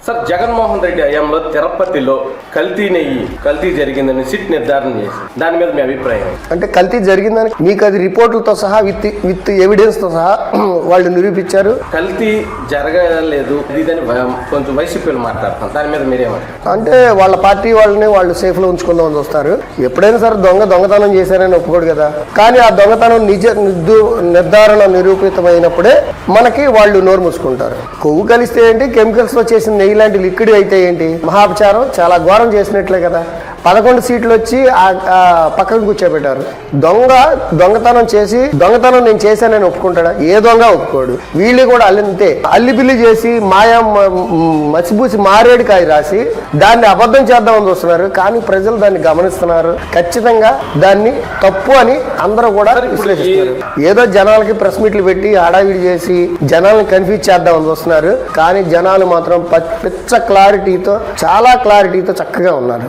Sir, Jaganmohan Reddy హయాంలో తిరుపతిలో కల్తీ జరిగిందని సిట్ నిర్ధారణ చేసి దాని మీద మీ అభిప్రాయం? అంటే కల్తీ జరిగిందని మీకు అది రిపోర్టులతో సహా విత్ ఎవిడెన్స్ తో సహా వాళ్ళు నిరూపించారు. కల్తీ జరగలేదు ఇదని కొంచెం వైసీపీలు మాట్లాడుతాం, దాని మీద మీరేమంటారు? అంటే వాళ్ళ పార్టీ వాళ్ళని వాళ్ళు సేఫ్ లో ఉంచుకుందామని చూస్తారు. ఎప్పుడైనా సరే దొంగతనం చేశారని ఒప్పుకోడు కదా. కానీ ఆ దొంగతనం నిర్ధారణ నిరూపితమైనప్పుడే మనకి వాళ్ళు నోరు మూసుకుంటారు. కొవ్వు కలిస్తే ఏంటి, కెమికల్స్ తో చేసిన నెయ్యి లాంటి లిక్విడ్ అయితే ఏంటి, మహాపచారం చాలా ఘోరం చేసినట్లే కదా. 11 సీట్లు వచ్చి పక్కకు కూర్చోబెట్టారు. దొంగతనం నేను చేశానని ఒప్పుకుంటాడా? ఏ దొంగ ఒప్పుకోడు. వీళ్ళు కూడా అల్లింతే అల్లిపిల్లి చేసి మసిబూసి మారేడుకాయ రాసి దాన్ని అబద్ధం చేద్దామని చూస్తున్నారు. కానీ ప్రజలు దాన్ని గమనిస్తున్నారు. ఖచ్చితంగా దాన్ని తప్పు అని అందరూ కూడా విశ్లేషిస్తున్నారు. ఏదో జనాలకి ప్రెస్ మీట్లు పెట్టి హడావిడి చేసి జనాలను కన్ఫ్యూజ్ చేద్దామని చూస్తున్నారు. కానీ జనాలు మాత్రం చాలా క్లారిటీతో చక్కగా ఉన్నారు.